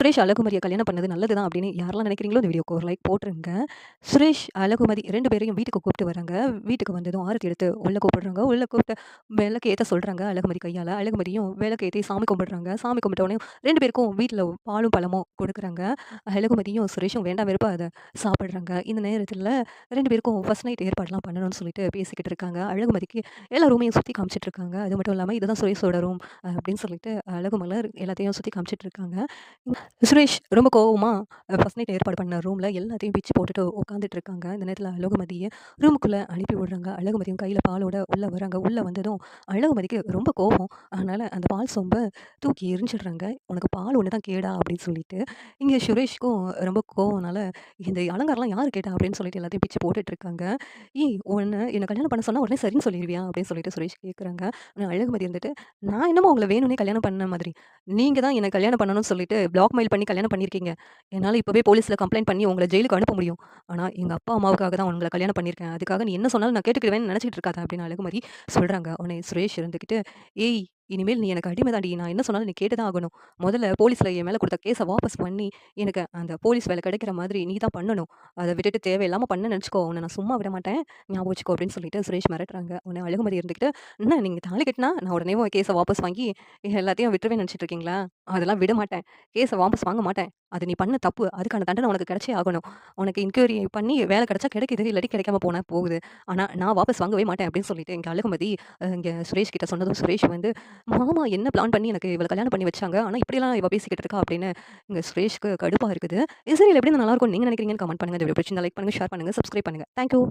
சுரேஷ் அழகுமதிய கல்யாணம் பண்ணது நல்லது தான் அப்படின்னு யாரெல்லாம் நினைக்கிறீங்களோ இந்த வீடியோக்கு ஒரு லைக் போட்டுருங்க. சுரேஷ், அழகுமதி 2 பேரையும் வீட்டுக்கு கூப்பிட்டு வராங்க. வீட்டுக்கு வந்ததும் ஆரத்தி எடுத்து உள்ள கூப்பிடுறாங்க. உள்ள கூப்பிட்டு விளக்கு ஏத்த சொல்றாங்க அழகுமதி கையால. அழகுமதியும் விளக்கு ஏத்தி சாமி கும்பிடுறாங்க. சாமி கும்பிட்ட உடனே 2 பேருக்கும் வீட்ல பாலும், பழமும் குடுக்குறாங்க. அழகுமதியும் சுரேஷும் வேண்டாம் வெறுப்பா அத சாப்பிடுறாங்க. இந்த நேரத்துல 2 பேருக்கும் ஃபர்ஸ்ட் நைட் ஏற்பாடுலாம் பண்ணணும்னு சொல்லிட்டு பேசிக்கிட்டு இருக்காங்க. அழகுமதிக்கு எல்லா ரூமையும் சுத்தி காமிச்சிட்டு இருக்காங்க. அது மட்டும் இல்லாம இதுதான் சுரேஷோட ரூம் அப்படின்னு சொல்லிட்டு அழகுமலர் எல்லாத்தையும் சுத்தி காமிச்சிட்டு இருக்காங்க. சுரேஷ் ரொம்ப கோவமா ஃபர்ஸ்ட் நைட் ஏற்பாடு பண்ண ரூம்ல எல்லாத்தையும் பிச்சு போட்டுட்டு உட்காந்துட்டு இருக்காங்க. இந்த நேரத்தில அழகுமதிய ரூமுக்குள்ள அனுப்பி விடுறாங்க. அழகுமதியும் கையில பாலோட உள்ள வராங்க. உள்ள வந்ததும் அழகுமதிக்கு ரொம்ப கோவம். அதனால அந்த பால் சொம்ப தூக்கி எறிஞ்சிடுறாங்க. "உனக்கு பால் ஒண்ணு தான் கேடா?" அப்படின்னு சொல்லிட்டு. இங்க சுரேஷ்க்கும் ரொம்ப கோவம்னால, "இந்த அலங்காரம்லாம் யாரு கேட்டா?" அப்படின்னு சொல்லிட்டு எல்லாத்தையும் பிச்சு போட்டுட்டு இருக்காங்க. "ஏய் உன்ன என்ன கல்யாணம் பண்ண சொன்னா உடனே சரின்னு சொல்லிருவியா?" அப்படின்னு சொல்லிட்டு சுரேஷ் கேட்குறாங்க. ஆனா அழகுமதி இருந்துட்டு, "நான் என்னமோ உங்கள வேணும்னே கல்யாணம் பண்ண மாதிரி. நீங்க தான் என்ன கல்யாணம் பண்ணணும்னு சொல்லிட்டு பிளாக்மெயில் பண்ணி கல்யாணம் பண்ணியிருக்கீங்க. என்னால இப்பவே போலீஸ்ல கம்ப்ளைண்ட் பண்ணி உங்கள ஜெயிலுக்கு அனுப்ப முடியும். ஆனா, எங்க அப்பா, அம்மாவுக்காக தான் உங்கள கல்யாணம் பண்ணியிருக்கேன். அதுக்காக நீ என்ன சொன்னாலும் நான் கேட்டுக்கிடுவேன்னு நெனச்சுக்கிட்டு இருக்காத" அப்படின்னு அழகுமதி சொல்றாங்க. உடனே சுரேஷ் இருந்துகிட்டு, "ஏய்! இனிமேல் நீ எனக்கு அடிமை தான்டி. நான் என்ன சொன்னாலும் நீ கேட்டு தான் ஆகணும். முதல்ல போலீஸ்ல என் மேல குடுத்த கேஸ வாபஸ் பண்ணி, எனக்கு அந்த போலீஸ் வேலை கிடைக்கிற மாதிரி நீ தான் பண்ணணும். அத விட்டுட்டு தேவையில்லாம பண்ணேன்னு நெனச்சுக்கோ, உன்ன நான் சும்மா விட மாட்டேன். ஞாபகம் வச்சுக்கோ" அப்படின்னு சொல்லிட்டு சுரேஷ் மிரட்டுறாங்க. உடனே அழகுமதி இருந்துகிட்டு, "என்ன நீங்க தாலி கட்டுனா, நான் உடனே உன் கேஸ வாபஸ் வாங்கி எல்லாத்தையும் விட்டுருவேன்னு நெனச்சுட்டு இருக்கீங்களா? அதெல்லாம் விட மாட்டேன். கேஸ வாபஸ் வாங்க மாட்டேன். அது நீ பண்ண தப்பு. அதுக்கான தண்டனை உனக்கு கிடைச்சே ஆகணும். உனக்கு என்கொயரி பண்ணி வேலை கிடைச்சா கிடைக்குது. இல்லாட்டி கிடைக்காம போனா போகுது. ஆனா நான் வாபஸ் வாங்கவே மாட்டேன்" அப்படின்னு சொல்லிட்டு இங்க அழகுமதி இங்க சுரேஷ் கிட்ட சொன்னதும் சுரேஷ் வந்து, "மாமா என்ன பிளான் பண்ணி எனக்கு இவள கல்யாணம் பண்ணி வச்சாங்க. ஆனா இப்படியெல்லாம் இவ பேசிக்கிட்டு இருக்கா" அப்படின்னு இங்க சுரேஷ்க்கு கடுப்பா இருக்குது. இது சீரியல் எப்படி இருந்தா நல்லாருக்கும்னு நீங்க நினைக்கிறீங்கன்னு கமெண்ட் பண்ணுங்க. இந்த வீடியோ பிடிச்சிருந்தா லைக் பண்ணுங்க, ஷேர் பண்ணுங்க, சப்ஸ்கிரைப் பண்ணுங்க. Thank you.